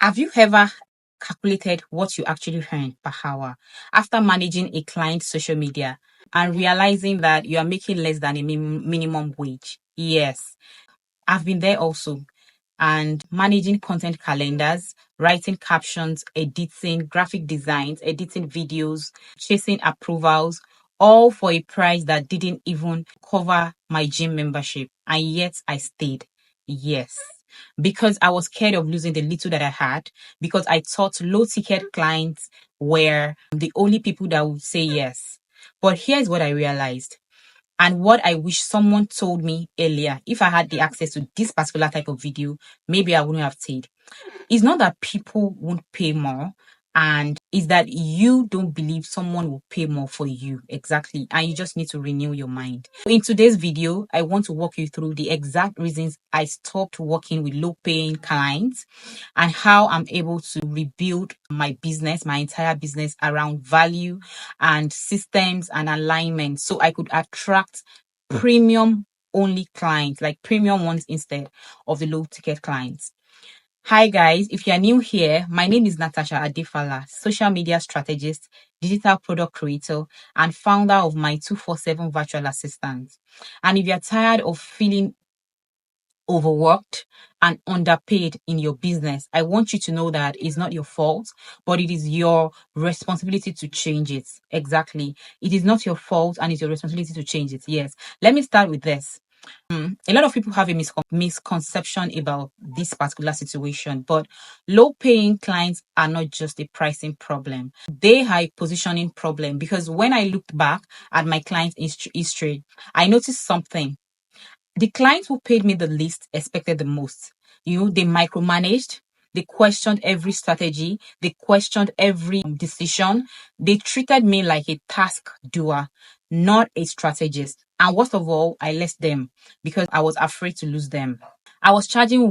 Have you ever calculated what you actually earn per hour after managing a client's social media and realizing that you are making less than a minimum wage? Yes, I've been there also. And managing content calendars, writing captions, editing graphic designs, editing videos, chasing approvals, all for a price that didn't even cover my gym membership. And yet I stayed. Yes. Because I was scared of losing the little that I had, because I thought low ticket clients were the only people that would say yes. But here's what I realized, and what I wish someone told me earlier. If I had the access to this particular type of video, maybe I wouldn't have stayed. It's not that people won't pay more, and it's that you don't believe someone will pay more for you. Exactly. And you just need to renew your mind. In today's video, I want to walk you through the exact reasons I stopped working with low paying clients and how I'm able to rebuild my business, my entire business around value and systems and alignment so I could attract premium only clients, like premium ones instead of the low ticket clients. Hi guys, if you are new here, my name is Natasha Adefala, social media strategist, digital product creator, and founder of my 247 virtual assistant. And if you're tired of feeling overworked and underpaid in your business, I want you to know that it's not your fault, but it is your responsibility to change it. Exactly. It is not your fault and it's your responsibility to change it. Yes. Let me start with this. A lot of people have a misconception about this particular situation, but low paying clients are not just a pricing problem. They are a positioning problem, because when I looked back at my client's history, I noticed something. The clients who paid me the least expected the most. They micromanaged, they questioned every strategy, they questioned every decision. They treated me like a task doer, not a strategist. And worst of all, I left them because I was afraid to lose them. I was charging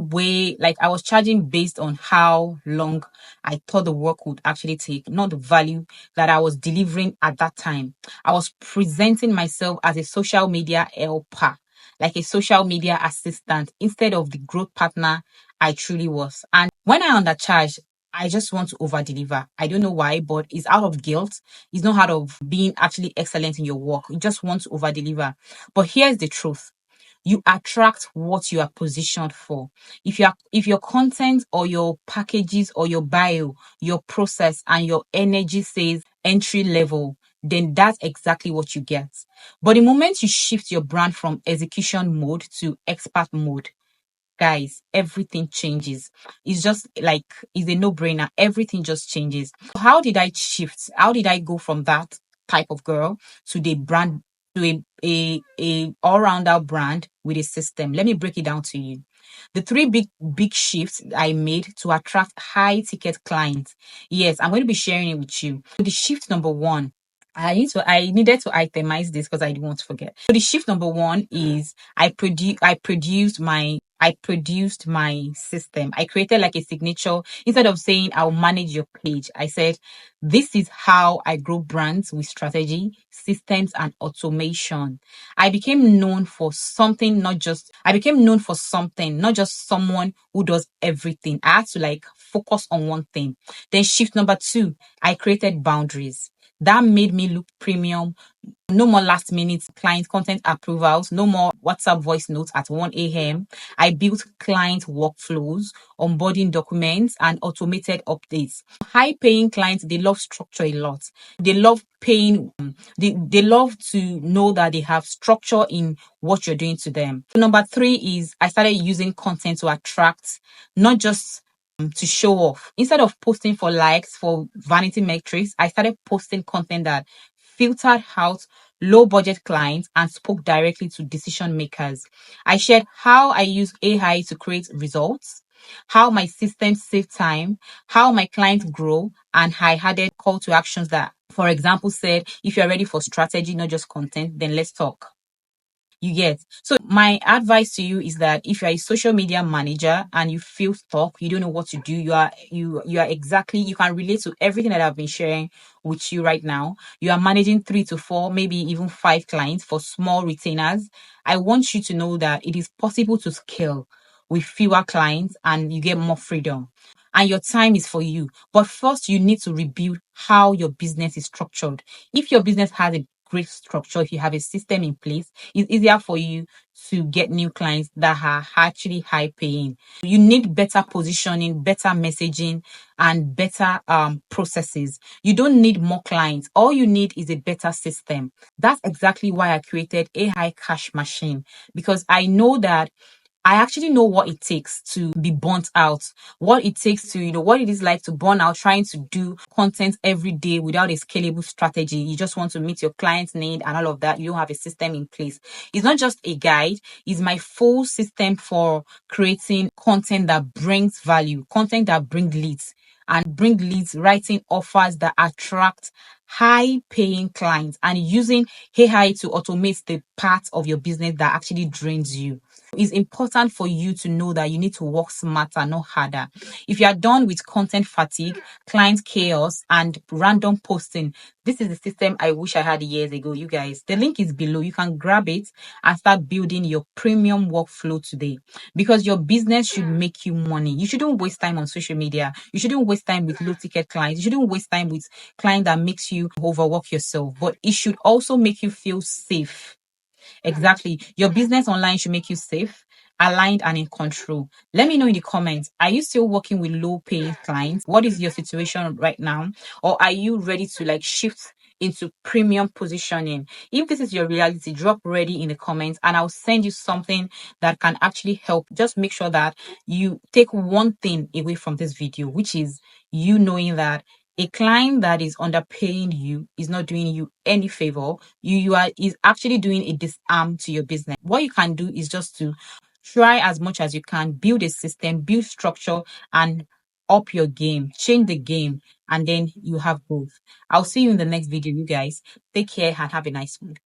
based on how long I thought the work would actually take, not the value that I was delivering at that time. I was presenting myself as a social media helper, like a social media assistant, instead of the growth partner I truly was. And when I undercharge, I just want to over deliver. I don't know why, but it's out of guilt. It's not out of being actually excellent in your work. You just want to over deliver. But here's the truth: you attract what you are positioned for. If your content or your packages or your bio, your process and your energy says entry level, then that's exactly what you get. But the moment you shift your brand from execution mode to expert mode, guys, everything changes. It's just like, it's a no-brainer. Everything just changes. How did I shift? How did I go from that type of girl to the brand, to a all-rounder brand with a system? Let me break it down to you. The three big shifts I made to attract high ticket clients. Yes, I'm going to be sharing it with you. The shift number one, I needed to itemize this because I didn't want to forget. So the shift number one is I produced my system. I created like a signature. Instead of saying I'll manage your page, I said, this is how I grow brands with strategy, systems, and automation. I became known for something, not just someone who does everything. I had to like focus on one thing. Then shift number two, I created boundaries. That made me look premium. No more last minute client content approvals, no more WhatsApp voice notes at 1 a.m. I built client workflows, onboarding documents, and automated updates. High paying clients, they love structure a lot. They love paying, they love to know that they have structure in what you're doing to them. Number three is I started using content to attract, not just to show off. Instead of posting for likes, for vanity metrics, I started posting content that filtered out low budget clients and spoke directly to decision makers. I shared how I use AI to create results, how my systems save time, how my clients grow, and I added call to actions that, for example, said, if you're ready for strategy, not just content, then let's talk. You get. So my advice to you is that if you're a social media manager and you feel stuck, you don't know what to do, you can relate to everything that I've been sharing with you right now. You are managing 3 to 4, maybe even 5 clients for small retainers. I want you to know that it is possible to scale with fewer clients and you get more freedom. and your time is for you. But first, you need to rebuild how your business is structured. If your business has a great structure, if you have a system in place, it's easier for you to get new clients that are actually high paying. You need better positioning, better messaging, and better processes. You don't need more clients. All you need is a better system. That's exactly why I created AI Cash Machine, because I know that I actually know what it takes to be burnt out, what it takes to, what it is like to burn out trying to do content every day without a scalable strategy. You just want to meet your client's need and all of that. You don't have a system in place. It's not just a guide, it's my full system for creating content that brings value, content that brings leads and bring leads, writing offers that attract high paying clients and using AI to automate the part of your business that actually drains you. It's important for you to know that you need to work smarter, not harder. If you are done with content fatigue, client chaos, and random posting, this is the system I wish I had years ago, you guys. The link is below. You can grab it and start building your premium workflow today, because your business should make you money. You shouldn't waste time on social media. You shouldn't waste time with low ticket clients. You shouldn't waste time with clients that makes you overwork yourself, but it should also make you feel safe. Exactly. Your business online should make you safe, aligned, and in control. Let me know in the comments. Are you still working with low paying clients? What is your situation right now? Or are you ready to shift into premium positioning? If this is your reality, drop ready in the comments and I'll send you something that can actually help. Just make sure that you take one thing away from this video, which is you knowing that a client that is underpaying you is not doing you any favor. You are is actually doing a disarm to your business. What you can do is just to try as much as you can, build a system, build structure, and up your game, change the game, and then you have growth. I'll see you in the next video, you guys. Take care and have a nice one.